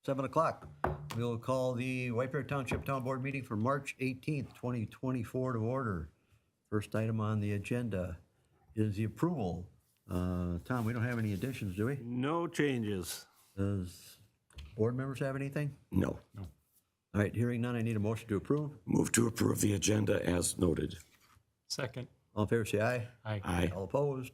7 o'clock. We'll call the White Bear Township Town Board meeting for March 18th, 2024 to order. First item on the agenda is the approval. Tom, we don't have any additions, do we? No changes. Does board members have anything? No. All right, hearing none, I need a motion to approve. Move to approve the agenda as noted. Second. All in favor, say aye. Aye. Aye. All opposed?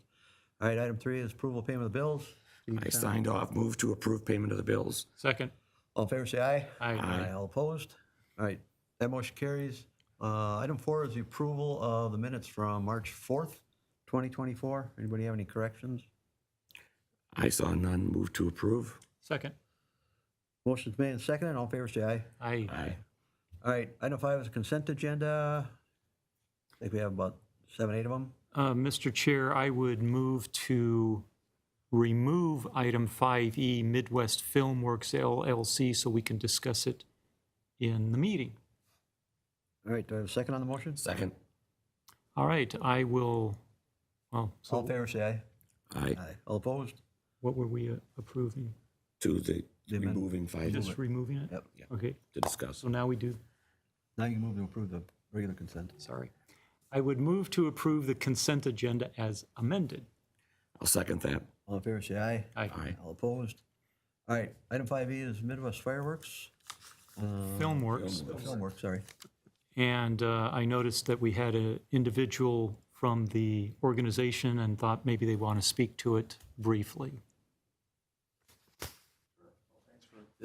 All right, item 3 is approval of payment of bills. Steve, I signed off. Move to approve payment of the bills. Second. all in favor, say aye. Aye. All opposed? All right, that motion carries. Item 4 is the approval of the minutes from March 4th, 2024. Anybody have any corrections? I saw none. Move to approve. Second. Motion's made and seconded. All in favor, say aye. Aye. Aye. All right, item 5 is a consent agenda. I think we have about 7, 8 of them. Mr. Chair, I would move to remove item 5E, Midwest Filmworks LLC, so we can discuss it in the meeting. All right, do I have a second on the motion? Second. All right, I will, well, All in so favor, say aye. Aye. All opposed? what were we approving? To the The amendment. removing 5 Just removing it? Yep. Okay, to discuss. so now we do, Now you can move to approve the regular consent. sorry. I would move to approve the consent agenda as amended. I'll second that. All in favor, say aye. Aye. Aye. All opposed? All right, item 5E is Midwest Fireworks. Filmworks. Filmworks, sorry. And I noticed that we had an individual from the organization and thought maybe they want to speak to it briefly.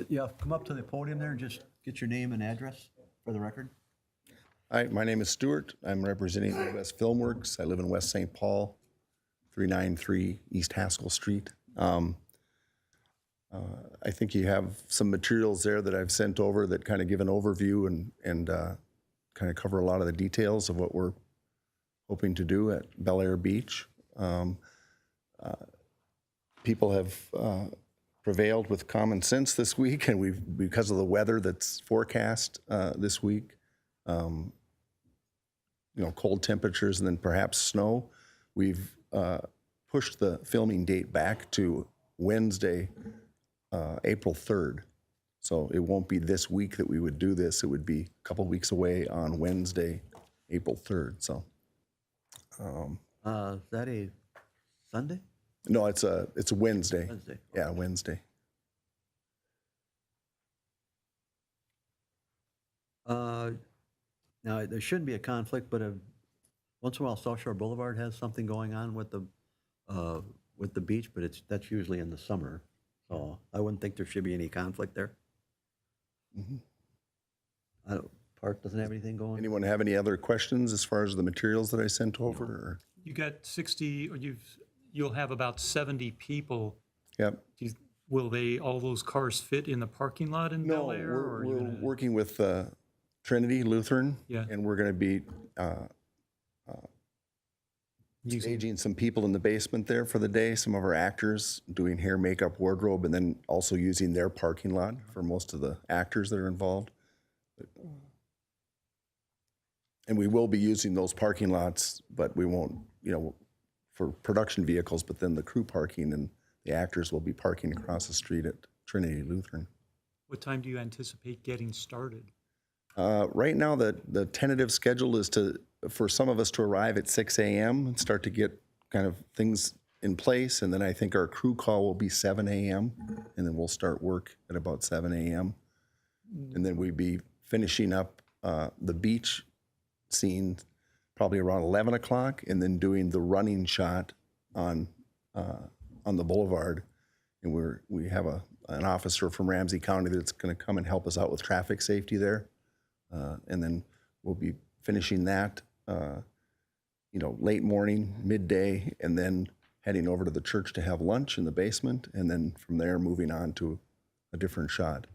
Yeah, come up to the podium there and just get your name and address for the record. Hi, my name is Stuart. I'm representing Midwest Filmworks. I live in West St. Paul, 393 East Haskell Street. I think you have some materials there that I've sent over that kind of give an overview and kind of cover a lot of the details of what we're hoping to do at Bel Air Beach. People have prevailed with common sense this week, and because of the weather that's forecast this week, cold temperatures and then perhaps snow, we've pushed the filming date back to Wednesday, April 3rd. So it won't be this week that we would do this. It would be a couple weeks away on Wednesday, April 3rd. So, Is that a Sunday? no, it's a Wednesday. Wednesday. Yeah, Wednesday. Now, there shouldn't be a conflict, but once in a while, South Shore Boulevard has something going on with the beach, but that's usually in the summer. So I wouldn't think there should be any conflict there. Park doesn't have anything going? Anyone have any other questions as far as the materials that I sent over? Or? You got 60, or you'll have about 70 people. Yep. Will all those cars fit in the parking lot in Bel Air? or are you we're gonna- working with Trinity Lutheran, Yeah. and we're going to be staging some people in the basement there for the day, some of our actors doing hair, makeup, wardrobe, and then also using their parking lot for most of the actors that are involved. And we will be using those parking lots, but we won't, for production vehicles, but then the crew parking and the actors will be parking across the street at Trinity Lutheran. What time do you anticipate getting started? Right now, the tentative schedule is for some of us to arrive at 6 a.m. and start to get kind of things in place. And then I think our crew call will be 7 a.m. And then we'll start work at about 7 a.m. And then we'd be finishing up the beach scene probably around 11 o'clock and then doing the running shot on the boulevard. And we have an officer from Ramsey County that's going to come and help us out with traffic safety there. And then we'll be finishing that, late morning, midday, and then heading over to the church to have lunch in the basement. And then from there, moving on to a different shot,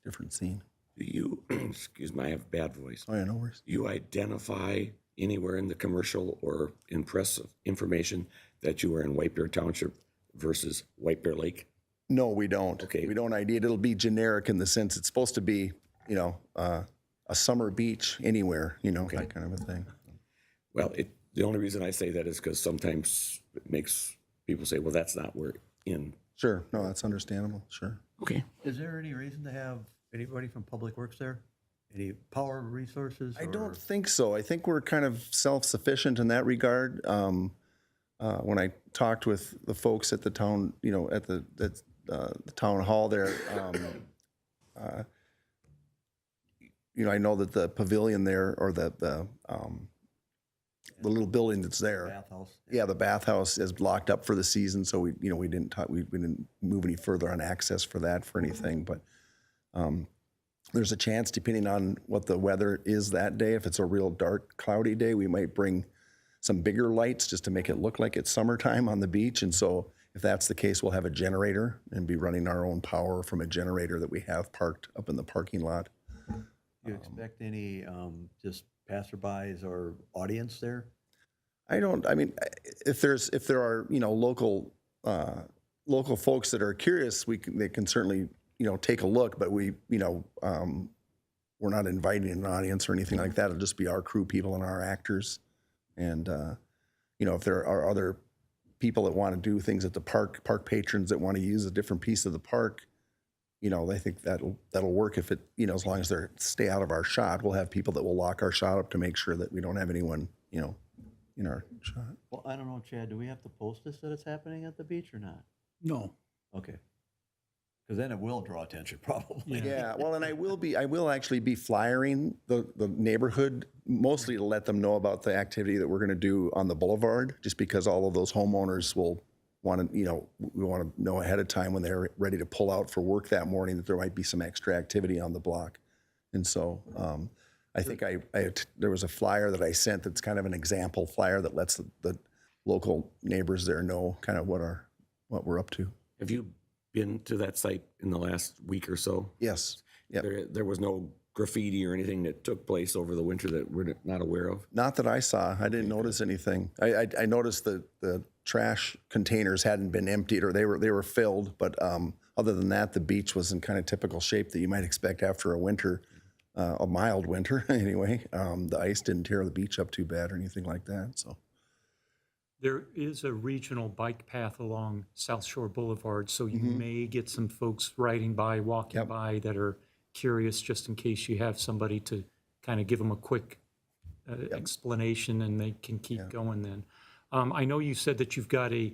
different scene. Do you, excuse me, I have bad voice. Oh, yeah, no worries. You identify anywhere in the commercial or in press information that you are in White Bear Township versus White Bear Lake? No, we don't. Okay. We don't ID it. It'll be generic in the sense it's supposed to be, a summer beach anywhere, that kind of a thing. Well, the only reason I say that is because sometimes it makes people say, well, that's not where in Sure. No, that's understandable. Sure. Okay. Is there any reason to have anybody from Public Works there? Any power resources? I or- don't think so. I think we're kind of self-sufficient in that regard. When I talked with the folks at the town, at the town hall there, I know that the pavilion there, or the little building that's there, Bathhouse? yeah, the bathhouse is locked up for the season, so we didn't talk, we didn't move any further on access for that for anything, but there's a chance, depending on what the weather is that day, if it's a real dark, cloudy day, we might bring some bigger lights just to make it look like it's summertime on the beach. And so if that's the case, we'll have a generator and be running our own power from a generator that we have parked up in the parking lot. Do you expect any just passerbys or audience there? I mean, if there are, local folks that are curious, they can certainly, take a look, but we're not inviting an audience or anything like that. It'll just be our crew people and our actors. And, if there are other people that want to do things at the park patrons that want to use a different piece of the park, I think that'll work if it, as long as they stay out of our shot. We'll have people that will lock our shot up to make sure that we don't have anyone, in our shot. Well, I don't know, Chad, do we have to post this that it's happening at the beach or not? No. Okay. Because then it will draw attention probably. Yeah, well, and I will actually be flyering the neighborhood, mostly to let them know about the activity that we're going to do on the boulevard, just because all of those homeowners will want to, we want to know ahead of time when they're ready to pull out for work that morning that there might be some extra activity on the block. And so I think there was a flyer that I sent that's kind of an example flyer that lets the local neighbors there know kind of what we're up to. Have you been to that site in the last week or so? Yes. Yep. There was no graffiti or anything that took place over the winter that we're not aware of? Not that I saw. I didn't notice anything. I noticed that the trash containers hadn't been emptied, or they were filled. But other than that, the beach was in kind of typical shape that you might expect after a winter, a mild winter anyway. The ice didn't tear the beach up too bad or anything like that. So There is a regional bike path along South Shore Boulevard, so you may get some folks riding by, walking by that are curious, just in case you have somebody to kind of give them a quick explanation, and they can keep going then. I know you said that you've got a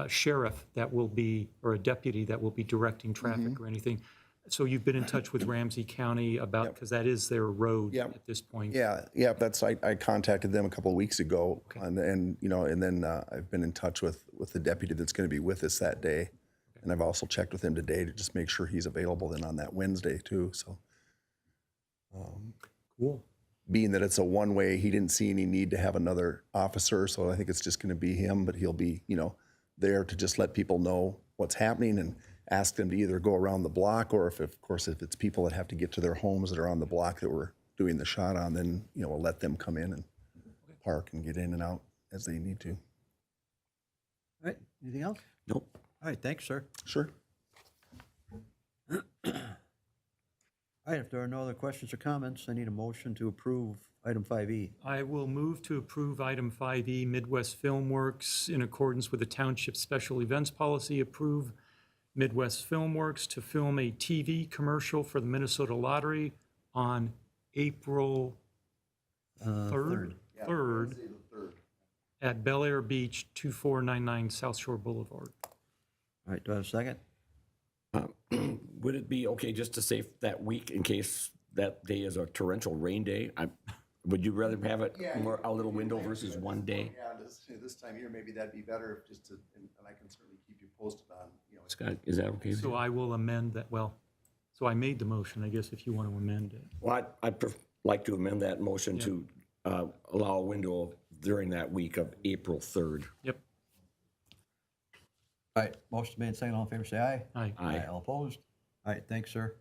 sheriff that will be, or a deputy that will be directing traffic or anything. So you've been in touch with Ramsey County about, because that is their road at this point. yeah, I contacted them a couple of weeks ago, and then I've been in touch with the deputy that's going to be with us that day, and I've also checked with him today to just make sure he's available then on that Wednesday too. So, Cool. being that it's a one-way, he didn't see any need to have another officer, so I think it's just going to be him, but he'll be, there to just let people know what's happening and ask them to either go around the block, or if it's people that have to get to their homes that are on the block that we're doing the shot on, then, we'll let them come in and park and get in and out as they need to. All right, anything else? Nope. All right, thanks, sir. Sure. All right, if there are no other questions or comments, I need a motion to approve item 5E. I will move to approve item 5E, Midwest Filmworks, in accordance with the Township Special Events Policy, approve Midwest Filmworks to film a TV commercial for the Minnesota Lottery on April 3rd at Bel Air Beach, 2499 South Shore Boulevard. All right, do I have a second? Would it be okay just to say that week in case that day is a torrential rain day? Would you rather have it more a little window versus one day? Yeah, this time of year, maybe that'd be better, and I can certainly keep you posted on, Scott, is that okay? So I will amend that, so I made the motion, I guess, if you want to amend it. Well, I'd like to amend that motion to allow a window during that week of April 3rd. Yep. All right, motion made, second, all in favor, say aye. Aye. Aye. All opposed? All right, thanks, sir.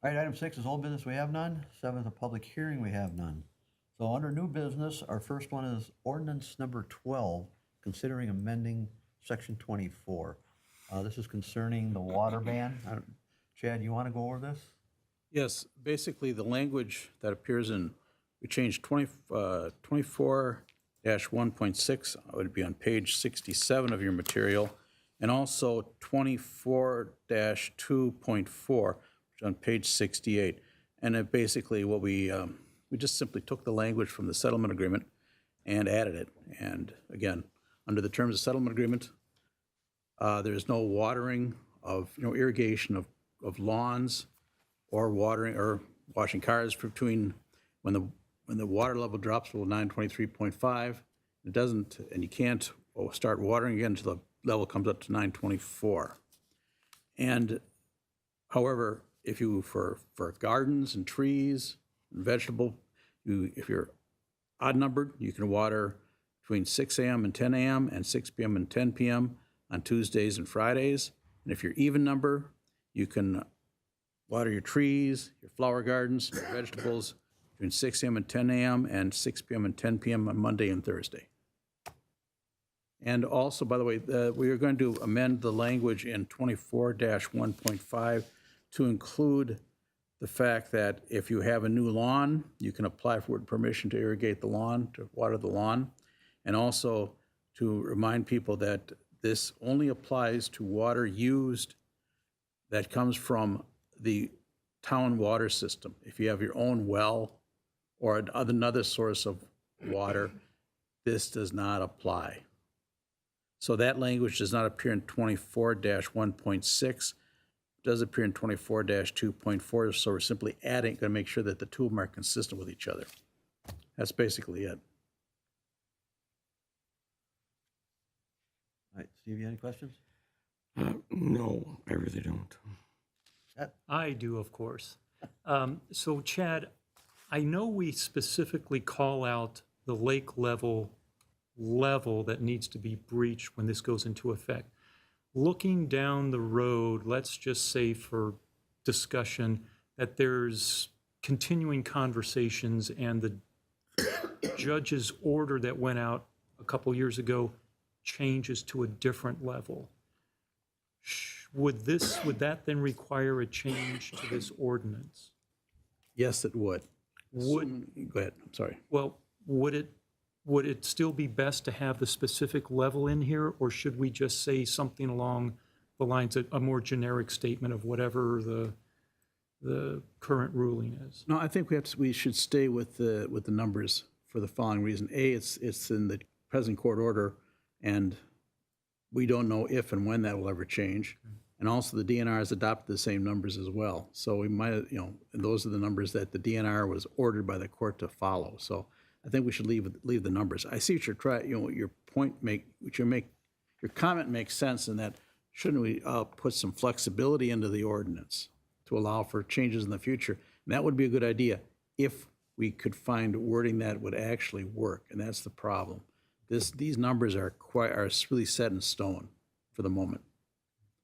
All right, item 6 is old business, we have none. 7 is a public hearing, we have none. So under new business, our first one is ordinance number 12, considering amending section 24. This is concerning the water ban. Chad, you want to go over this? Yes, basically the language that appears we changed 24-1.6, would be on page 67 of your material. and also 24-2.4, which is on page 68. And it basically what we just simply took the language from the settlement agreement and added it. And again, under the terms of settlement agreement, there is no watering of, irrigation of lawns or watering or washing cars between when the water level drops below 923.5. It doesn't, and you can't start watering again until the level comes up to 924. And however, if you, for gardens and trees and vegetable, if you're odd numbered, you can water between 6 a.m. and 10 a.m. and 6 p.m. and 10 p.m. on Tuesdays and Fridays. And if you're even number, you can water your trees, your flower gardens, your vegetables between 6 a.m. and 10 a.m. and 6 p.m. and 10 p.m. on Monday and Thursday. And also, by the way, we are going to amend the language in 24-1.5 to include the fact that if you have a new lawn, you can apply for permission to irrigate the lawn, to water the lawn. And also to remind people that this only applies to water used that comes from the town water system. If you have your own well or another source of water, this does not apply. So that language does not appear in 24-1.6, does appear in 24-2.4, so we're simply adding, going to make sure that the two of them are consistent with each other. That's basically it. All right, Steve, you have any questions? No, I really don't. I do, of course. So Chad, I know we specifically call out the lake level that needs to be breached when this goes into effect. Looking down the road, let's just say for discussion that there's continuing conversations and the judge's order that went out a couple years ago changes to a different level. Would that then require a change to this ordinance? Yes, it would. Go ahead, I'm sorry. Well, would it still be best to have the specific level in here, or should we just say something along the lines of a more generic statement of whatever the current ruling is? No, I think we should stay with the numbers for the following reason. A, it's in the present court order, and we don't know if and when that will ever change. And also the DNR has adopted the same numbers as well. So we might, and those are the numbers that the DNR was ordered by the court to follow. So I think we should leave the numbers. I see what you're trying, your comment makes sense in that shouldn't we put some flexibility into the ordinance to allow for changes in the future? And that would be a good idea if we could find wording that would actually work, and that's the problem. These numbers are really set in stone for the moment.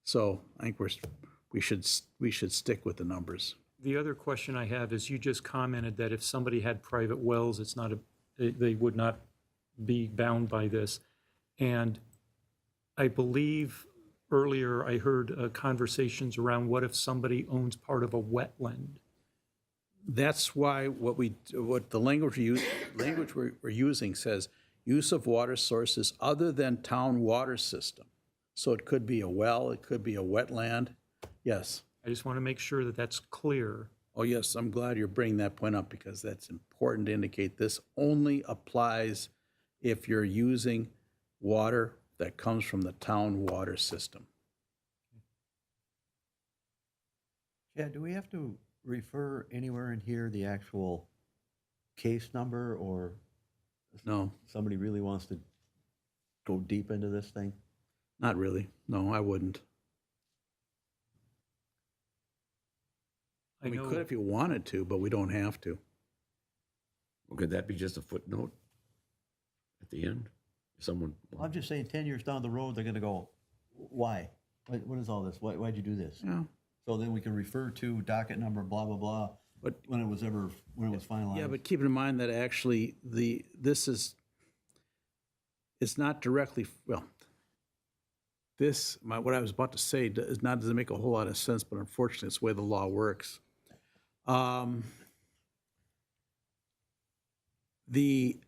So I think we should stick with the numbers. The other question I have is, you just commented that if somebody had private wells, they would not be bound by this. And I believe earlier I heard conversations around what if somebody owns part of a wetland? That's why what the language we're using says use of water sources other than town water system. So it could be a well, it could be a wetland. Yes. I just want to make sure that that's clear. Oh, yes, I'm glad you're bringing that point up because that's important to indicate this only applies if you're using water that comes from the town water system. Yeah, do we have to refer anywhere in here the actual case number, or No, somebody really wants to go deep into this thing? not really. No, I wouldn't. We could if you wanted to, but we don't have to. Well, could that be just a footnote at the end? Someone, I'm just saying, 10 years down the road, they're gonna go, why? What is all this? Why'd you do this? Yeah. So then we can refer to docket number, blah, blah, blah, But when it was finalized. yeah, but keep in mind that actually it's not directly, well, what I was about to say doesn't make a whole lot of sense, but unfortunately, it's the way the law works. The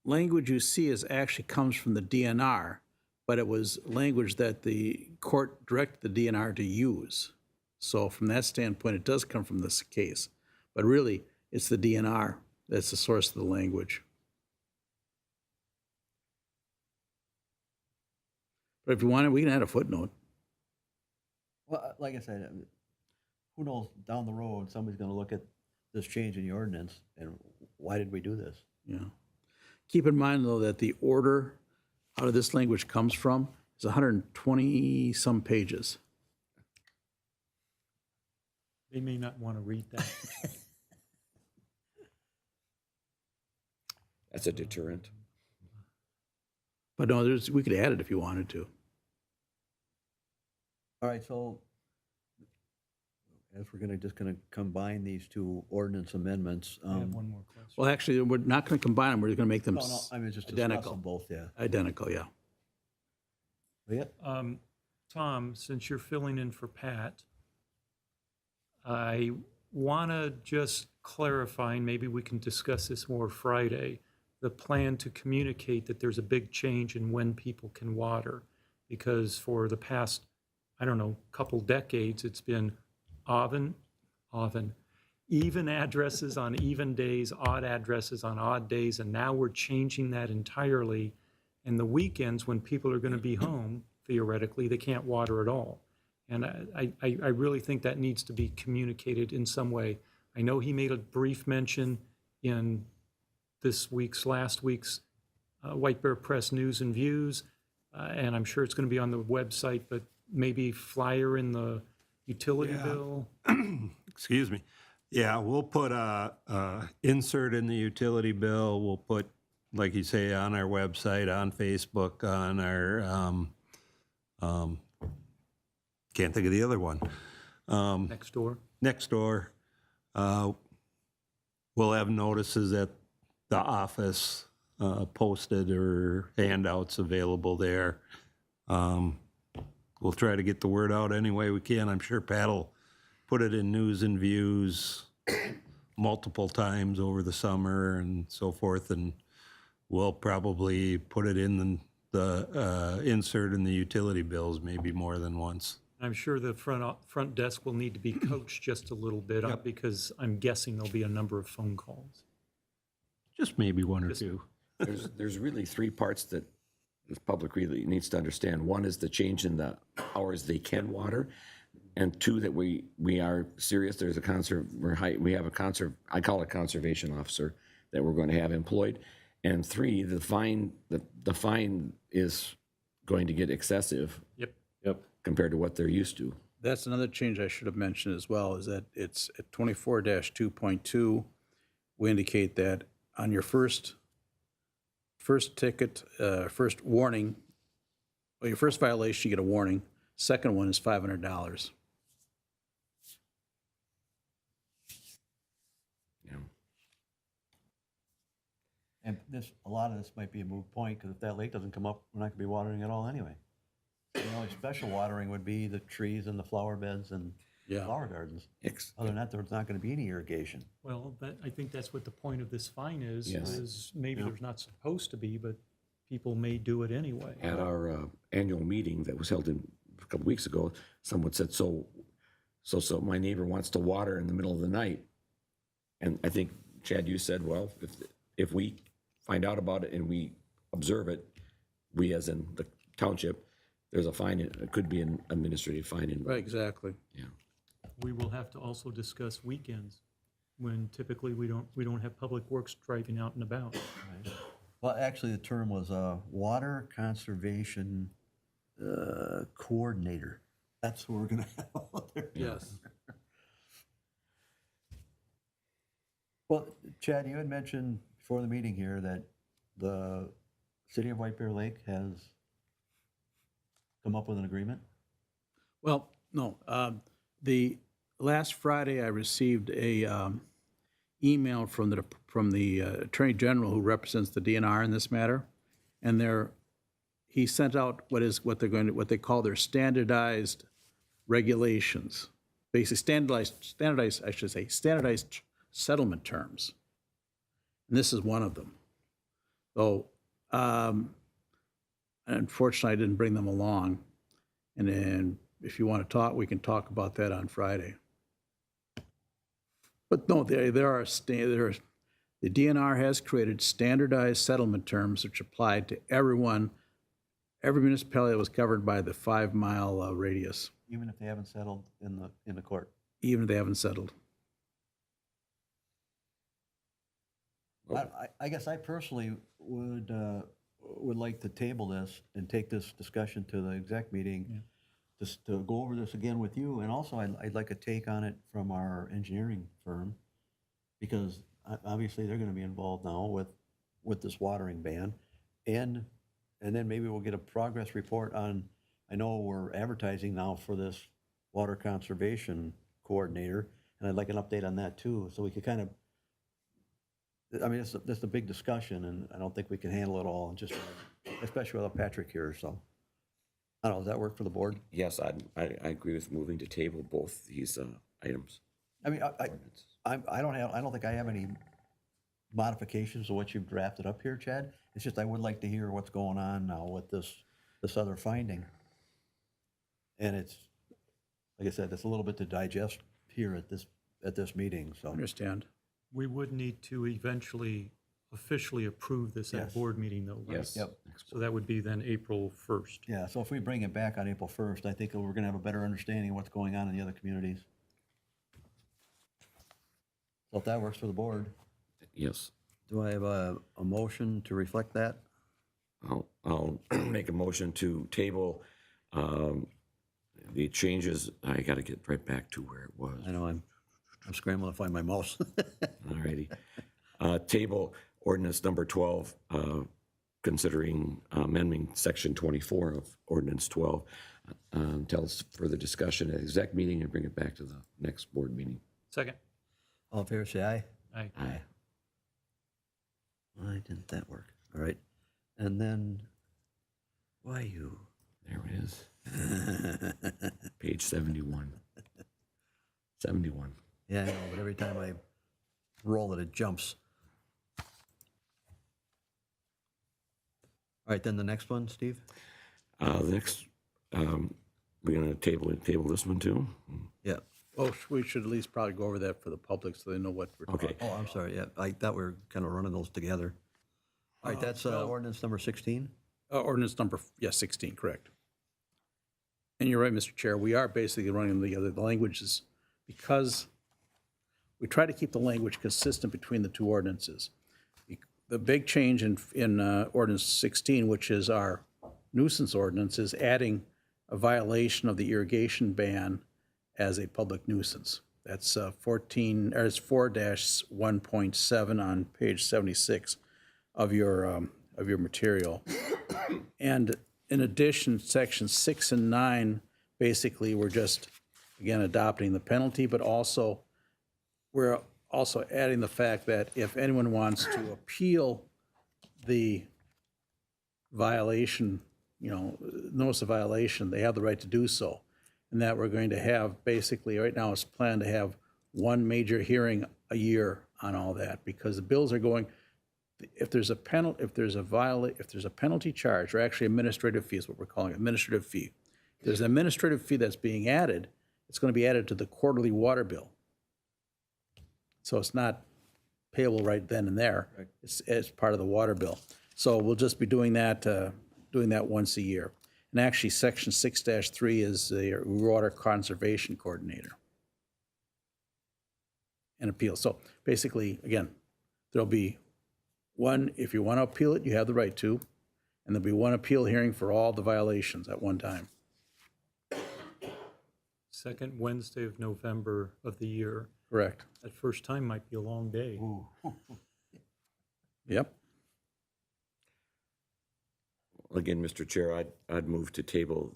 language you see actually comes from the DNR, but it was language that the court directed the DNR to use. So from that standpoint, it does come from this case. But really, it's the DNR that's the source of the language. But if you want it, we can add a footnote. Well, like I said, who knows, down the road, somebody's gonna look at this change in the ordinance, and why did we do this? Yeah. Keep in mind, though, that the order out of this language comes from is 120-some pages. They may not want to read that. That's a deterrent. But no, we could add it if you wanted to. All right, so as we're just gonna combine these two ordinance amendments, I have one more question. Well, actually, we're not going to combine them. We're going to make them no, I mean, just discuss identical. them both, yeah. Identical, yeah. Yeah, Tom, since you're filling in for Pat, I want to just clarify, and maybe we can discuss this more Friday, the plan to communicate that there's a big change in when people can water. Because for the past, I don't know, couple decades, it's been even addresses on even days, odd addresses on odd days, and now we're changing that entirely. And the weekends, when people are going to be home, theoretically, they can't water at all. And I really think that needs to be communicated in some way. I know he made a brief mention in last week's White Bear Press News and Views, and I'm sure it's going to be on the website, but maybe flyer in the utility bill. Excuse me. Yeah, we'll put a insert in the utility bill. We'll put, like you say, on our website, on Facebook, on our, can't think of the other one. Next door. Next door. We'll have notices at the office posted or handouts available there. We'll try to get the word out any way we can. I'm sure Pat'll put it in news and views multiple times over the summer and so forth, and we'll probably put it in the insert in the utility bills maybe more than once. I'm sure the front desk will need to be coached just a little bit because I'm guessing there'll be a number of phone calls. Just maybe one or two. There's really three parts that the public really needs to understand. One is the change in the hours they can water, and two, that we are serious. There's we have a I call it conservation officer that we're going to have employed, and three, the fine is going to get excessive. Yep. Compared to what they're used to. That's another change I should have mentioned as well, is that it's at 24-2.2. We indicate that on your first ticket, first warning, well, your first violation, you get a warning. Second one is $500. Yeah. and a lot of this might be a moot point, because if that lake doesn't come up, we're not gonna be watering at all anyway. The only special watering would be the trees and the flower beds and Yeah. flower gardens. Other than that, there's not gonna be any irrigation. Well, I think that's what the point of this fine is, Yes. is maybe there's not supposed to be, but people may do it anyway. At our annual meeting that was held a couple weeks ago, someone said, so my neighbor wants to water in the middle of the night. And I think, Chad, you said, well, if we find out about it and we observe it, we as in the township, there's a fine, it could be an administrative fine. Right, exactly. Yeah. We will have to also discuss weekends, when typically we don't have public works driving out and about. Well, actually, the term was water conservation coordinator. That's who we're gonna have out there. Yes. Well, Chad, you had mentioned before the meeting here that the city of White Bear Lake has come up with an agreement. Well, no. The last Friday, I received a email from the Attorney General who represents the DNR in this matter, and he sent out what they call their standardized regulations, basically standardized settlement terms, and this is one of them. So Unfortunately, I didn't bring them along. And then if you want to talk, we can talk about that on Friday. But no, the DNR has created standardized settlement terms which apply to everyone, every municipality that was covered by the 5-mile radius, Even if they haven't settled in the court. even if they haven't settled. I guess I personally would like to table this and take this discussion to the exec meeting, just to go over this again with you. And also, I'd like a take on it from our engineering firm, because obviously they're gonna be involved now with this watering ban. And then maybe we'll get a progress report on, I know we're advertising now for this water conservation coordinator, and I'd like an update on that too, so we could kind of, I mean, it's a big discussion, and I don't think we can handle it all, just, especially without Patrick here, so. I don't know, does that work for the board? Yes, I agree with moving to table both these items. I mean, I don't think I have any modifications to what you've drafted up here, Chad. It's just I would like to hear what's going on now with this other finding. And it's, like I said, it's a little bit to digest here at this meeting, so. Understand? We would need to eventually officially approve this at Yes. board meeting, though, right? Yes. Yep. So that would be then April 1st. Yeah, so if we bring it back on April 1st, I think we're gonna have a better understanding of what's going on in the other communities. So if that works for the board, Yes. do I have a motion to reflect that? I'll make a motion to table the changes. I got to get right back to where it was. I know I'm scrambling to find my mouse. All righty. Table ordinance number 12, considering amending section 24 of ordinance 12, until further discussion at exec meeting and bring it back to the next board meeting. Second. All in favor, say aye. Aye. Aye. Why didn't that work? All right. And then, why you? There it is. Page 71. 71. Yeah, I know, but every time I roll it, it jumps. All right, then the next one, Steve? The next, we're going to table this one too. Yeah. Oh, we should at least probably go over that for the public so they know what we're talking Okay. Oh, I'm sorry, yeah, I thought we were kind of running those together. All right, that's ordinance number 16? Ordinance number, 16, correct. And you're right, Mr. Chair, we are basically running them together. The language is, because we try to keep the language consistent between the two ordinances. The big change in ordinance 16, which is our nuisance ordinance, is adding a violation of the irrigation ban as a public nuisance. That's 4-1.7 on page 76 of your material. And in addition, section 6 and 9, basically, we're just, again, adopting the penalty, but also, we're also adding the fact that if anyone wants to appeal the violation, notice of violation, they have the right to do so. And that we're going to have, basically, right now it's planned to have one major hearing a year on all that, because the bills are going, if there's a penalty charge, or actually administrative fee is what we're calling it, administrative fee. If there's an administrative fee that's being added, it's going to be added to the quarterly water bill. So it's not payable right then and there. It's part of the water bill. So we'll just be doing that once a year. And actually, section 6-3 is the water conservation coordinator and appeal. So basically, again, there'll be one, if you want to appeal it, you have the right to, and there'll be one appeal hearing for all the violations at one time. Second Wednesday of November of the year. Correct. That first time might be a long day. Yep. Again, Mr. Chair, I'd move to table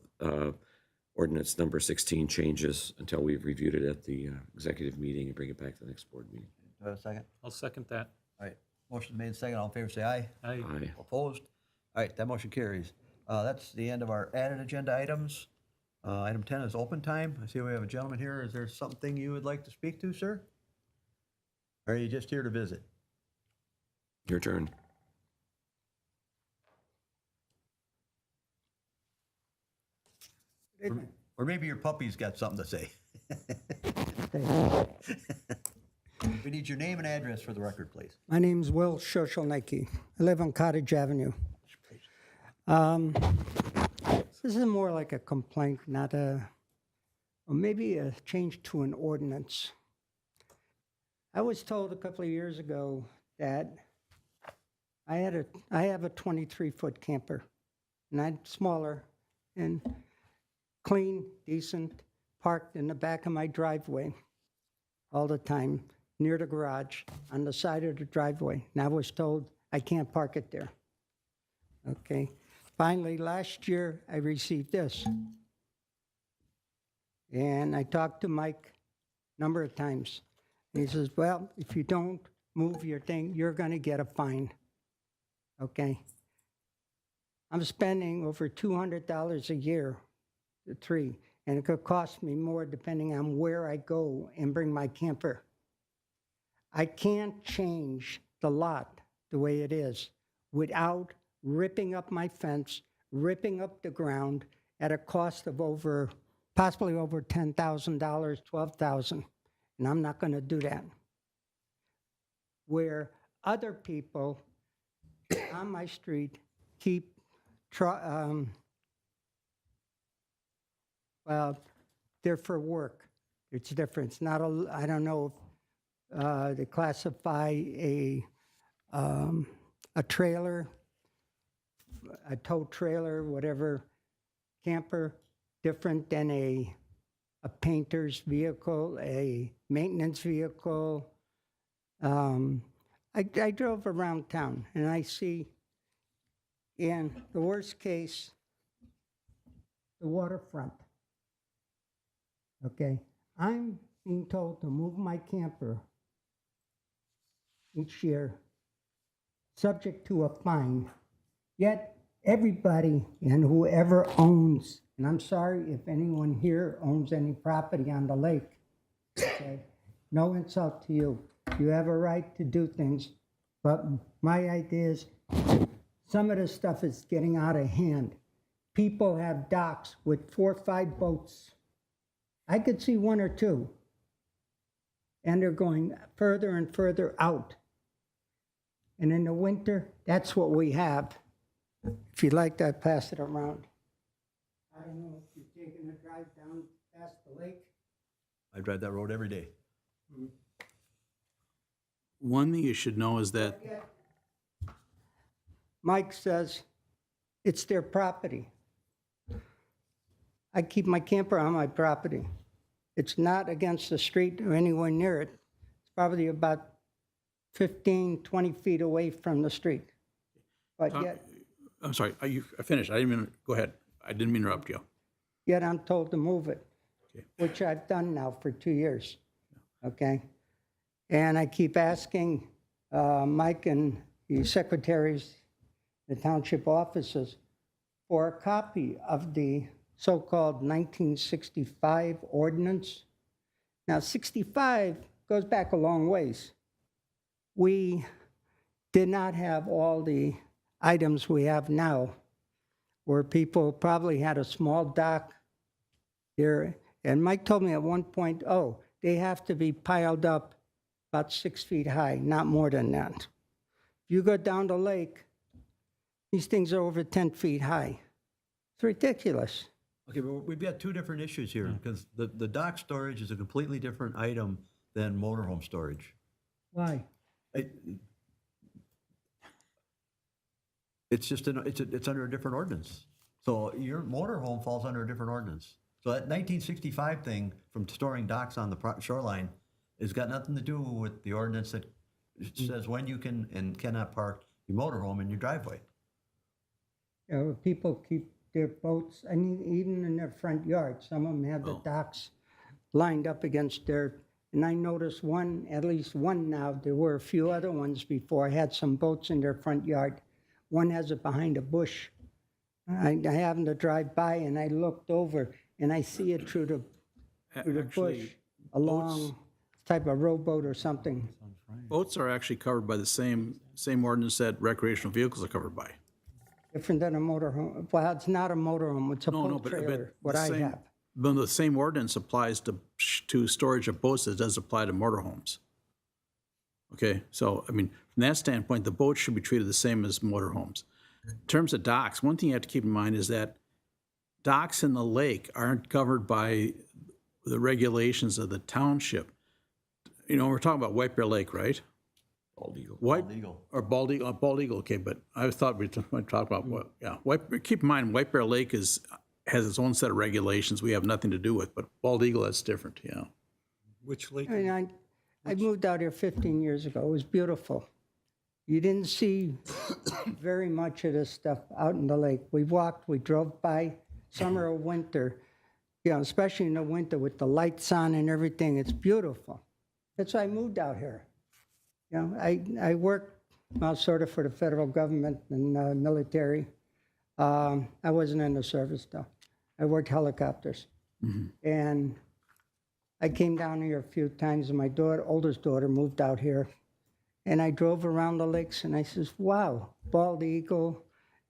ordinance number 16 changes until we've reviewed it at the executive meeting and bring it back to the next board meeting. Do I have a second? I'll second that. All right, motion made second, all in favor, say aye. Aye. Aye. Opposed? All right, that motion carries. That's the end of our added agenda items. Item 10 is open time. I see we have a gentleman here. Is there something you would like to speak to, sir? Or are you just here to visit? Your turn. Or maybe your puppy's got something to say. We need your name and address for the record, please. My name's Will Shoshelnicki. I live on Cottage Avenue. This is more like a complaint, not a, or maybe a change to an ordinance. I was told a couple of years ago that I have a 23-foot camper, and I'm smaller and clean, decent, parked in the back of my driveway all the time, near the garage, on the side of the driveway. And I was told I can't park it there. Okay. Finally, last year, I received this. And I talked to Mike a number of times. And he says, well, if you don't move your thing, you're going to get a fine. Okay. I'm spending over $200 a year, the tree, and it could cost me more depending on where I go and bring my camper. I can't change the lot the way it is without ripping up my fence, ripping up the ground at a cost of possibly over $10,000, $12,000, and I'm not going to do that. Where other people on my street keep, well, they're for work. It's different. It's not I don't know if they classify a trailer, a tow trailer, whatever, camper, different than a painter's vehicle, a maintenance vehicle. I drove around town and I see, in the worst case, the waterfront. Okay, I'm being told to move my camper each year, subject to a fine. Yet everybody and whoever owns, and I'm sorry if anyone here owns any property on the lake, okay? No insult to you. You have a right to do things, but my idea is some of this stuff is getting out of hand. People have docks with 4 or 5 boats. I could see 1 or 2, and they're going further and further out. And in the winter, that's what we have. If you'd like that, pass it around. I don't know if you're taking a drive down past the lake. I drive that road every day. One thing you should know is that Mike says it's their property. I keep my camper on my property. It's not against the street or anywhere near it. It's probably about 15, 20 feet away from the street. But I'm sorry, I finished. I didn't mean, go ahead. I didn't mean to interrupt you. yet I'm told to move it, Okay. which I've done now for 2 years, okay? And I keep asking Mike and the secretaries, the township offices, for a copy of the so-called 1965 ordinance. Now, 65 goes back a long ways. We did not have all the items we have now, where people probably had a small dock here. And Mike told me at one point, oh, they have to be piled up about 6 feet high, not more than that. If you go down the lake, these things are over 10 feet high. It's ridiculous. Okay, but we've got two different issues here, because the dock storage is a completely different item than motorhome storage. Why? It's just, it's under a different ordinance. So your motorhome falls under a different ordinance. So that 1965 thing from storing docks on the shoreline has got nothing to do with the ordinance that says when you can and cannot park your motorhome in your driveway. You know, people keep their boats, I mean, even in their front yard. Some of them have the docks lined up against their, and I noticed one, at least one now, there were a few other ones before, had some boats in their front yard. One has it behind a bush. I happened to drive by and I looked over and I see it through the bush, along type of rowboat or something. Boats are actually covered by the same ordinance that recreational vehicles are covered by. Different than a motorhome. Well, it's not a motorhome, it's a No, boat but trailer, what the I same- have. But the same ordinance applies to storage of boats as does apply to motorhomes. Okay, so, I mean, from that standpoint, the boats should be treated the same as motorhomes. In terms of docks, one thing you have to keep in mind is that docks in the lake aren't covered by the regulations of the township. You know, we're talking about White Bear Lake, right? Bald Eagle. White, Legal. or Bald Eagle, okay, but I thought we were talking about what, yeah. Keep in mind, White Bear Lake has its own set of regulations we have nothing to do with, but Bald Eagle, that's different, yeah. Which lake? I mean, I moved out here 15 years ago. It was beautiful. You didn't see very much of this stuff out in the lake. We walked, we drove by, summer or winter, you know, especially in the winter with the lights on and everything. It's beautiful. That's why I moved out here. You know, I worked, well, sort of for the federal government and military. I wasn't in the service though. I worked helicopters. And I came down here a few times, and my oldest daughter moved out here. And I drove around the lakes, and I says, wow, Bald Eagle,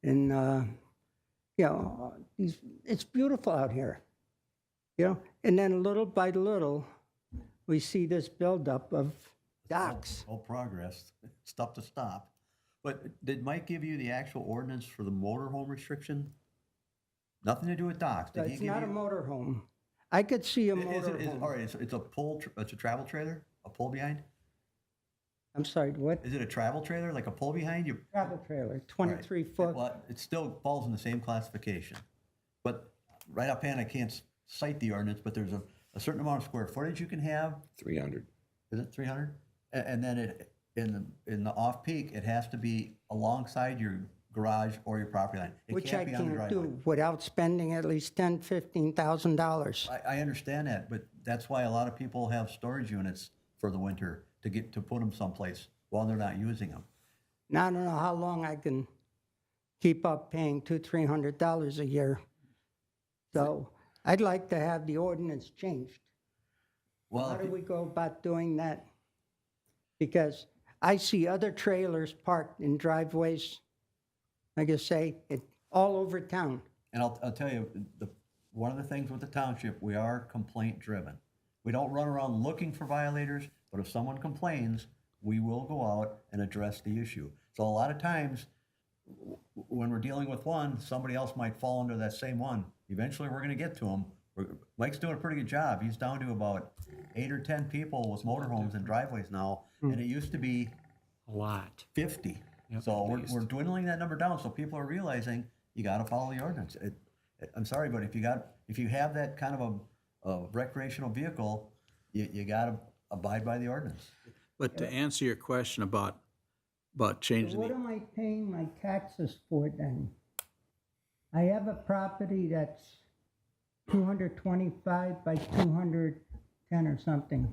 and, you know, it's beautiful out here. You know, and then little by little, we see this buildup of docks. All progress, stuff to stop. But did Mike give you the actual ordinance for the motorhome restriction? Nothing to do with docks. Did he It's give not a you? motorhome. I could see a All motorhome. right, it's a it's a travel trailer, a pull behind? I'm sorry, what? Is it a travel trailer, like a pull behind? You Travel trailer, all right. 23 foot. Well, it still falls in the same classification. But right offhand, I can't cite the ordinance, but there's a certain amount of square footage you can have. 300. Is it 300? And then it, in the off-peak, it has to be alongside your garage or your property line. It Which I can't be on the can't driveway. do without spending at least $10,000-$15,000. I understand that, but that's why a lot of people have storage units for the winter to put them someplace while they're not using them. Now, I don't know how long I can keep up paying $200-$300 a year. So I'd like to have the ordinance changed. Well, How if do you- we go about doing that? Because I see other trailers parked in driveways, like I say, all over town. and I'll tell you, one of the things with the township, we are complaint driven. We don't run around looking for violators, but if someone complains, we will go out and address the issue. So a lot of times, when we're dealing with one, somebody else might fall under that same one. Eventually, we're gonna get to them. Mike's doing a pretty good job. He's down to about 8 or 10 people with motorhomes and driveways now, and it used to be A lot. 50. So we're dwindling that number down, so people are realizing you gotta follow the ordinance. I'm sorry, but if you have that kind of a recreational vehicle, you gotta abide by the ordinance. But to answer your question about changing What the, am I paying my taxes for then? I have a property that's 225 by 210 or something.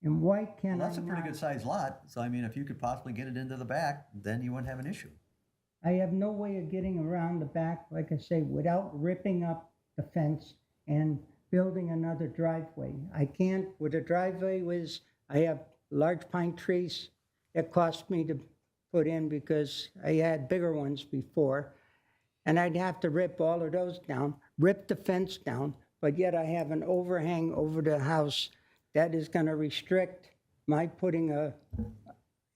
And why can't I That's a pretty not- good sized lot, so I mean, if you could possibly get it into the back, then you wouldn't have an issue. I have no way of getting around the back, like I say, without ripping up the fence and building another driveway. I can't, where the driveway was, I have large pine trees that cost me to put in because I had bigger ones before. And I'd have to rip all of those down, rip the fence down, but yet I have an overhang over the house that is gonna restrict my putting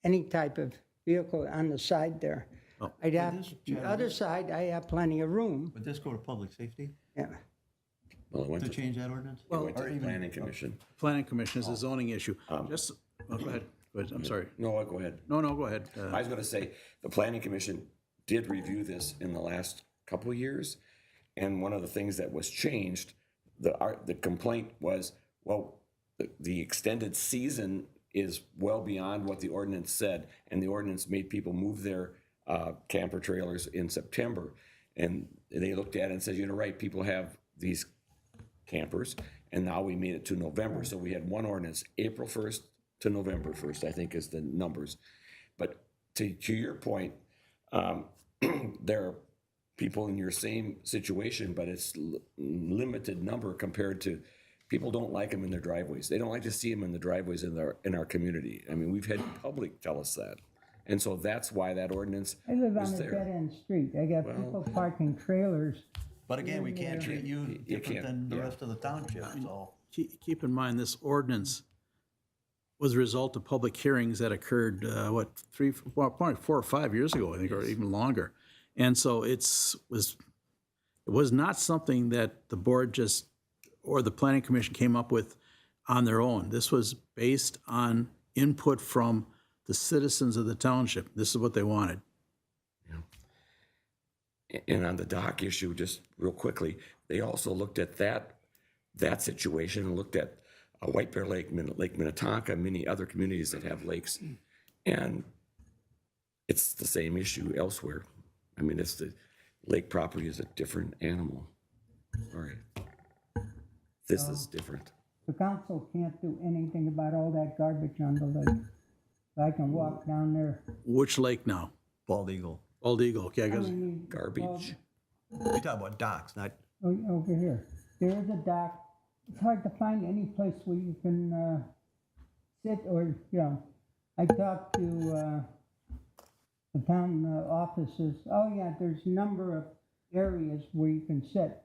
any type of vehicle on the side there. I'd have, the other side, I have plenty of room, Would this go to public safety yeah. Well, it went to to, change that ordinance? it went to Or the even- planning commission. planning commission is a zoning issue. Just, go ahead, I'm sorry. No, go ahead. No, go ahead. I was going to say, the planning commission did review this in the last couple of years. And one of the things that was changed, the complaint was, well, the extended season is well beyond what the ordinance said. And the ordinance made people move their camper trailers in September. And they looked at it and said, you're right, people have these campers. And now we made it to November. So we had one ordinance, April 1st to November 1st, I think is the numbers. But to your point, there are people in your same situation, but it's limited number compared to people don't like them in their driveways. They don't like to see them in the driveways in our community. I mean, we've had public tell us that. And so that's why that ordinance I live on was a there. dead-end street. I got people parking trailers. But again, we can't treat you different can't, than the yeah. rest of the township, so. Keep in mind, this ordinance was a result of public hearings that occurred, probably 4 or 5 years ago, I think, or even longer. And so it was not something that the board just, or the planning commission came up with on their own. This was based on input from the citizens of the township. This is what they wanted. And on the dock issue, just real quickly, they also looked at that situation and looked at White Bear Lake, Lake Minnetonka, many other communities that have lakes. And it's the same issue elsewhere. I mean, it's the lake property is a different animal. All right. This is different. The council can't do anything about all that garbage on the lake. I can walk down there. Which lake now? Bald Eagle. Bald Eagle, okay, I I guess. mean, Garbage. You're talking about docks, not, over here. There is a dock. It's hard to find any place where you can sit or, you know. I talked to the town offices. Oh, yeah, there's a number of areas where you can sit.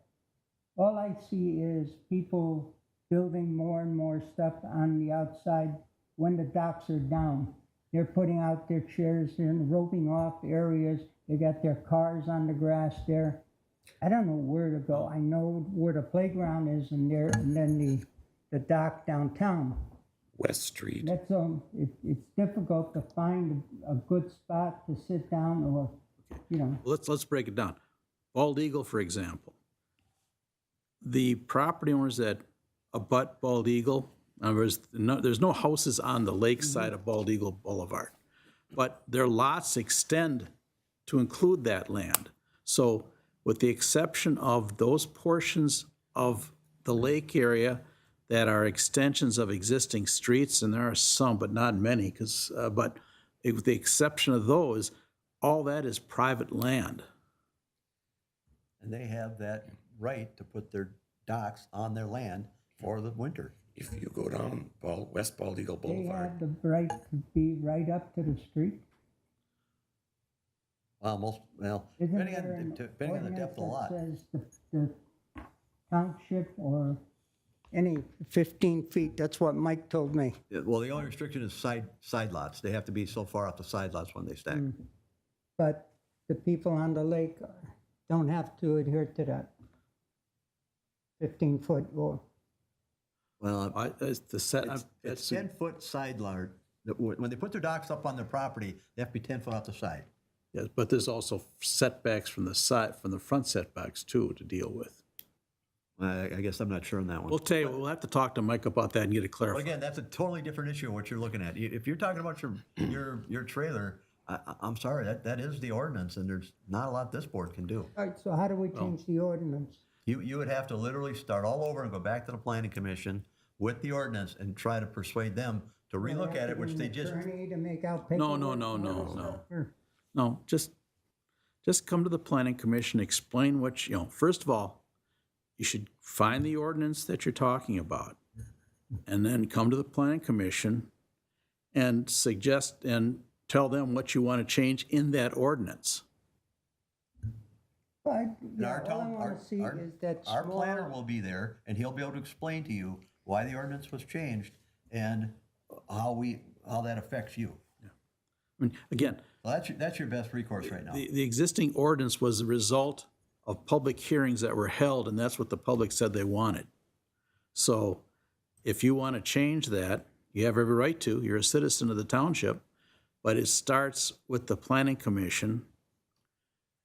All I see is people building more and more stuff on the outside when the docks are down. They're putting out their chairs and roping off areas. They got their cars on the grass there. I don't know where to go. I know where the playground is and there, and then the dock downtown. West Street. That's it's difficult to find a good spot to sit down or, you know. Let's break it down. Bald Eagle, for example. The property owners that abut Bald Eagle, in other words, there's no houses on the lake side of Bald Eagle Boulevard, but their lots extend to include that land. So with the exception of those portions of the lake area that are extensions of existing streets, and there are some, but not many, but with the exception of those, all that is private land. and they have that right to put their docks on their land for the winter. If you go down West Bald Eagle They Boulevard, have the right to be right up to the street. Well, Isn't depending there an on the depth of the ordinance lot. that says the township or any 15 feet, that's what Mike told me. Yeah, well, the only restriction is side lots. They have to be so far off the side lots when they stack. But the people on the lake don't have to adhere to that 15-foot rule. Well, It's the set, it's 10-foot side lot. When they put their docks up on their property, they have to be 10 foot off the side. yes, but there's also setbacks from the side, from the front setbacks too, to deal with. I guess I'm not sure on that one. We'll tell you, we'll have to talk to Mike about that and get it But clarified. again, that's a totally different issue of what you're looking at. If you're talking about your trailer, I'm sorry, that is the ordinance, and there's not a lot this board can do. All right, so how do we change the ordinance? You would have to literally start all over and go back to the planning commission with the ordinance and try to persuade them to relook at it, which they just, Attorney to make out No, paperwork? no. Or- No, just come to the planning commission, explain what, first of all, you should find the ordinance that you're talking about, and then come to the planning commission and suggest and tell them what you want to change in that ordinance. But, and yeah, our all I town, want to see is that our planner small, will be there, and he'll be able to explain to you why the ordinance was changed and how that affects you. I mean, again, Well, that's your best recourse right now. the existing ordinance was the result of public hearings that were held, and that's what the public said they wanted. So if you want to change that, you have every right to, you're a citizen of the township, but it starts with the planning commission,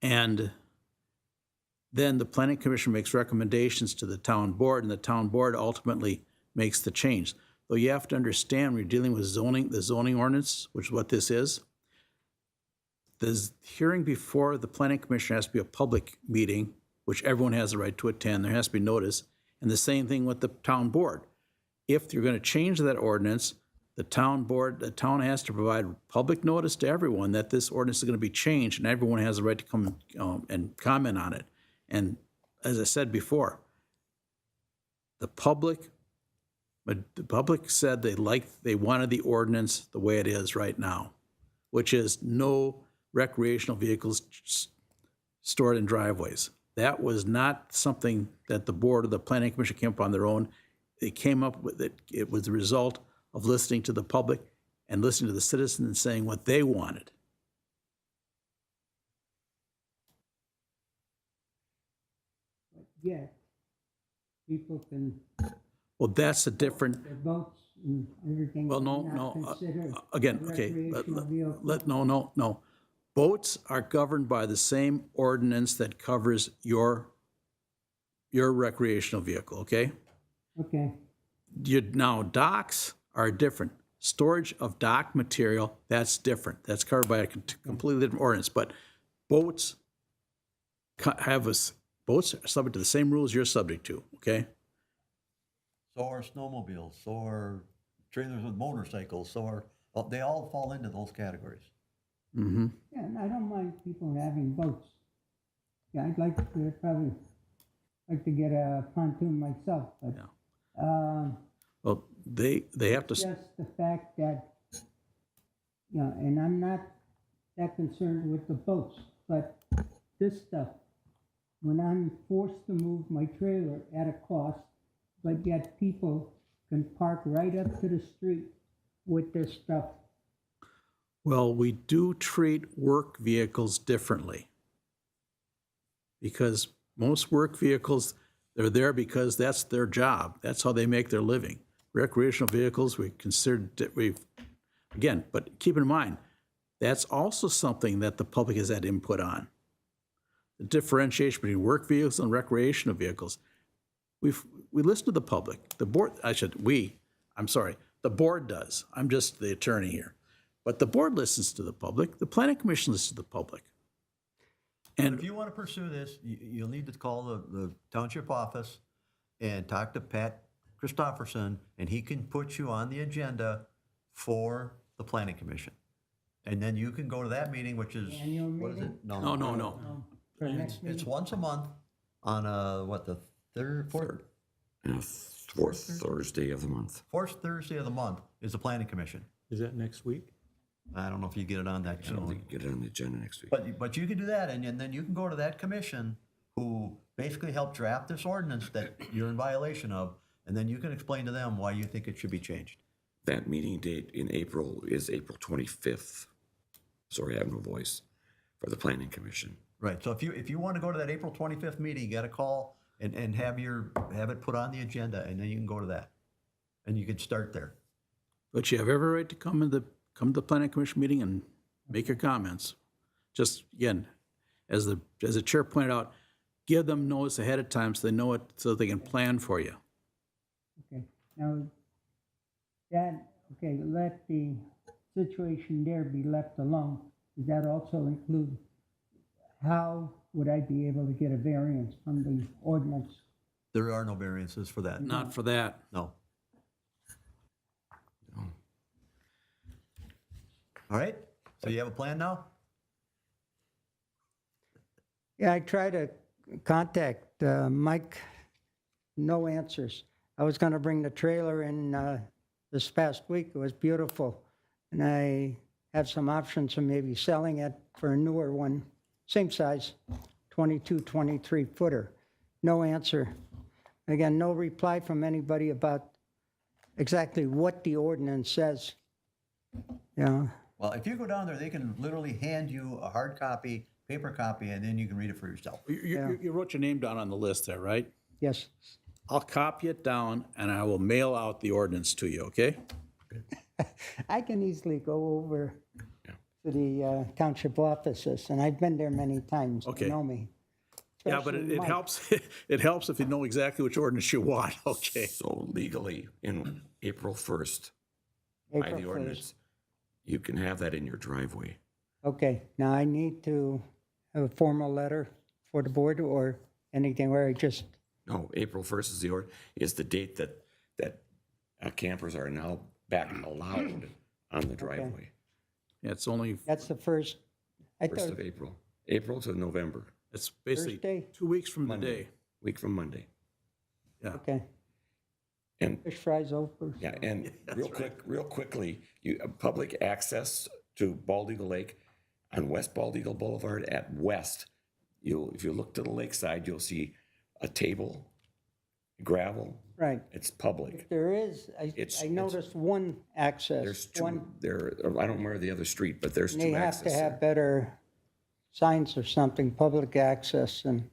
and then the planning commission makes recommendations to the town board, and the town board ultimately makes the change. Though you have to understand, when you're dealing with zoning, the zoning ordinance, which is what this is, the hearing before the planning commission has to be a public meeting, which everyone has the right to attend. There has to be notice. And the same thing with the town board. If you're going to change that ordinance, the town has to provide public notice to everyone that this ordinance is going to be changed, and everyone has the right to come and comment on it. And as I said before, the public said they wanted the ordinance the way it is right now, which is no recreational vehicles stored in driveways. That was not something that the board or the planning commission came up on their own. They came up with it. It was the result of listening to the public and listening to the citizens and saying what they wanted. Yeah, people can, Well, that's a different, their boats and everything. well, no, not no, considered again, okay, recreational vehicle. no. Boats are governed by the same ordinance that covers your recreational vehicle, okay? Okay, Now, docks are different. Storage of dock material, that's different. That's covered by a completely different ordinance. But boats boats are subject to the same rules you're subject to, okay? So are snowmobiles, so are trailers with motorcycles, they all fall into those categories. Mm-hmm. yeah, and I don't mind people having boats. Yeah, I'd like to probably, like to get a pontoon myself, but, Well, they have to, just the fact that, you know, and I'm not that concerned with the boats, but this stuff, when I'm forced to move my trailer at a cost, but yet people can park right up to the street with this stuff. well, we do treat work vehicles differently. Because most work vehicles, they're there because that's their job. That's how they make their living. Recreational vehicles, again, but keep in mind, that's also something that the public has had input on. The differentiation between work vehicles and recreational vehicles. We listen to the public. The board, the board does. I'm just the attorney here. But the board listens to the public. The planning commission listens to the public. And if you want to pursue this, you'll need to call the township office and talk to Pat Christopherson, and he can put you on the agenda for the planning commission. And then you can go to that meeting, which is, Annual what is it? meeting? No. For next It's meeting. once a month on the fourth Thursday of the month. Thursday of the month is the planning commission. Is that next week? I don't know if you get it on that I don't soon. think you get it on the agenda next week. But you can do that, and then you can go to that commission who basically helped draft this ordinance that you're in violation of, and then you can explain to them why you think it should be changed. That meeting date in April is April 25th. Sorry, I have no voice for the planning commission. Right, so if you want to go to that April 25th meeting, you got to call and have it put on the agenda, and then you can go to that. And you can start there. But you have every right to come to the planning commission meeting and make your comments. Just, again, as the chair pointed out, give them notice ahead of time so they know it, so they can plan for you. Okay, now, let the situation there be left alone. Does that also include how would I be able to get a variance from the ordinance? There are no variances for that. Not for that. No. All right, so you have a plan now? Yeah, I tried to contact Mike, no answers. I was gonna bring the trailer in this past week, it was beautiful. And I have some options of maybe selling it for a newer one, same size, 22, 23 footer. No answer. Again, no reply from anybody about exactly what the ordinance says. Yeah, Well, if you go down there, they can literally hand you a hard copy, paper copy, and then you can read it for yourself. You wrote your name down on the list there, right? yes. I'll copy it down and I will mail out the ordinance to you, okay? I can easily go over to the township offices, and I've been there many times. Okay. You know me. Yeah, but Especially it Mike. helps, it helps if you know exactly which ordinance you want, okay? So legally, in April 1st, by April the 1st. ordinance, you can have that in your driveway. Okay, now I need to have a formal letter for the board or anything where I just, No, April 1st is the date that campers are now back allowed on the driveway. Yeah, it's only, that's the first, I 1st thought, of April. April to November, it's basically Thursday? 2 weeks from the Monday. day. week from Monday. okay, And fish fries over. yeah, and real quickly, public access to Bald Eagle Lake on West Bald Eagle Boulevard at west. If you look to the lakeside, you'll see a table, gravel. Right. It's public. There is, It's- I noticed one access. There's two, one. I don't remember the other street, but there's They two have access to there. have better signs or something, public access, and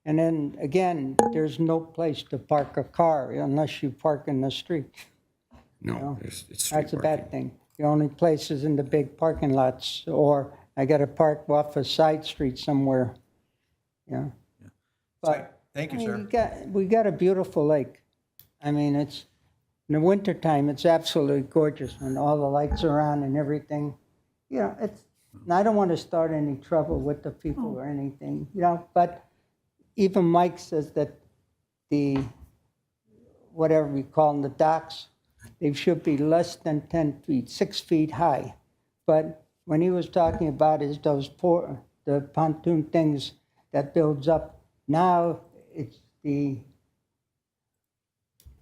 then again, there's no place to park a car unless you park in the street. No, it's street That's a parking. bad thing. The only place is in the big parking lots, or I gotta park off a side street somewhere, yeah. But, Thank you, I mean, sir. we got a beautiful lake. I mean, it's, in the wintertime, it's absolutely gorgeous when all the lights are on and everything. You know, and I don't want to start any trouble with the people or anything, but even Mike says that whatever we call them, the docks, they should be less than 10 feet, 6 feet high. But when he was talking about the pontoon things that builds up, now it's the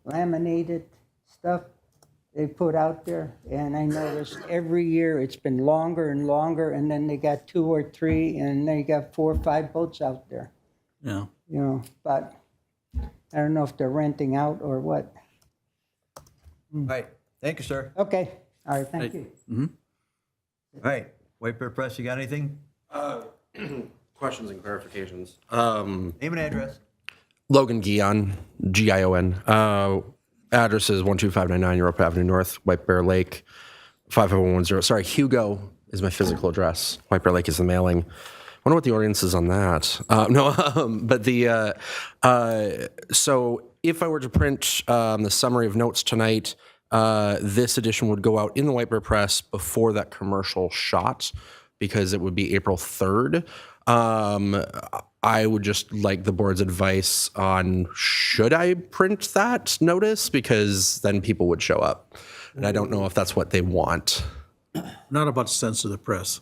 laminated stuff they put out there. And I noticed every year it's been longer and longer, and then they got 2 or 3, and they got 4 or 5 boats out there, Yeah. But I don't know if they're renting out or what. All right, thank you, sir. Okay, all right, thank you. All right, White Bear Press, you got anything? Questions and clarifications. Name and address. Logan Guion, Gion. Address is 12599 Europe Avenue North, White Bear Lake, 55110. Sorry, Hugo is my physical address. White Bear Lake is the mailing. I wonder what the audience is on that. So if I were to print the summary of notes tonight, this edition would go out in the White Bear Press before that commercial shot, because it would be April 3rd. I would just like the board's advice on, should I print that notice? Because then people would show up. And I don't know if that's what they want. Not about to censor the press.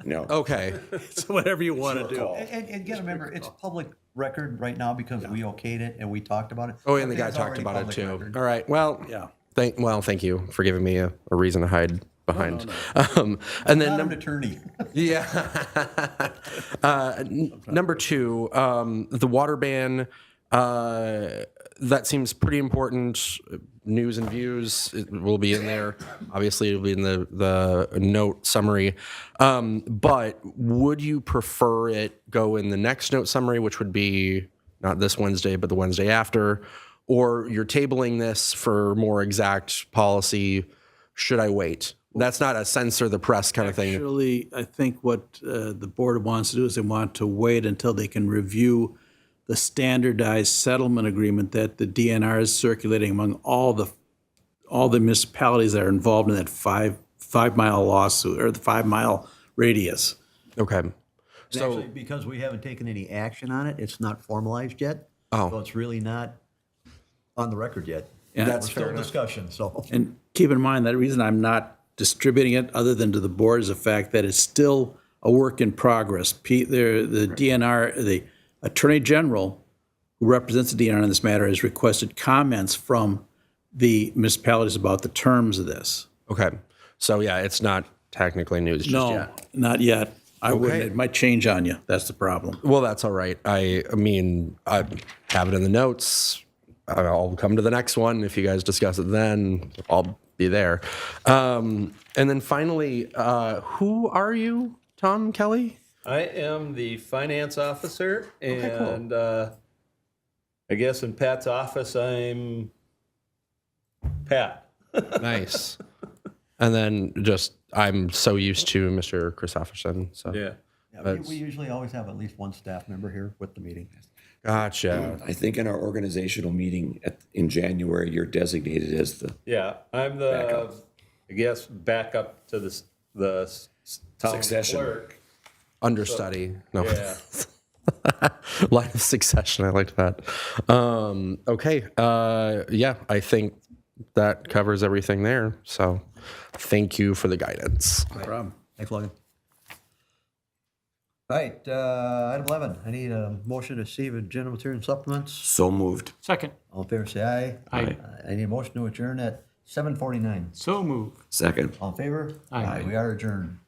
No. Okay. So whatever you want to do. And again, remember, it's public record right now because we okayed it and we talked about it. Oh, and the guy It's talked already about it public too. record. All right. Well, Yeah. thank you for giving me a reason to hide behind. And then Not an attorney. yeah. Number 2, the water ban. That seems pretty important. News and views, it will be in there. Obviously, it'll be in the note summary. But would you prefer it go in the next note summary, which would be not this Wednesday, but the Wednesday after? Or you're tabling this for more exact policy? Should I wait? That's not a censor the press kind of thing. Actually, I think what the board wants to do is they want to wait until they can review the standardized settlement agreement that the DNR is circulating among all the municipalities that are involved in that five-mile lawsuit, or the 5-mile radius. Okay. So because we haven't taken any action on it, it's not formalized yet. Oh. So it's really not on the record yet. Yeah. We're still in discussion, so. And keep in mind, that reason I'm not distributing it, other than to the board, is the fact that it's still a work in progress. The DNR, the Attorney General, who represents the DNR in this matter, has requested comments from the municipalities about the terms of this. Okay. So yeah, it's not technically news just No, yet. not yet. I wouldn't, it might change on you. That's the problem. Well, that's all right. I mean, I have it in the notes. I'll come to the next one. If you guys discuss it then, I'll be there. And then finally, who are you, Tom Kelly? I am the finance officer, and I guess in Pat's office, I'm Pat. Nice. And then just, I'm so used to Mr. Christopherson. So Yeah. Yeah, we usually always have at least one staff member here with the meeting. Gotcha. I think in our organizational meeting in January, you're designated as the Yeah, I'm the, Backup. I guess, backup to the town Succession. clerk. Understudy. No. Yeah. Line of succession. I liked that. Okay. Yeah, I think that covers everything there. So thank you for the guidance. No problem. Thanks, Logan. All right, item 11, I need a motion to receive agenda material and supplements. so moved. Second. All in favor, say aye. Aye. I need a motion to adjourn at 7:49. So move. Second. All in favor? Aye. We are adjourned.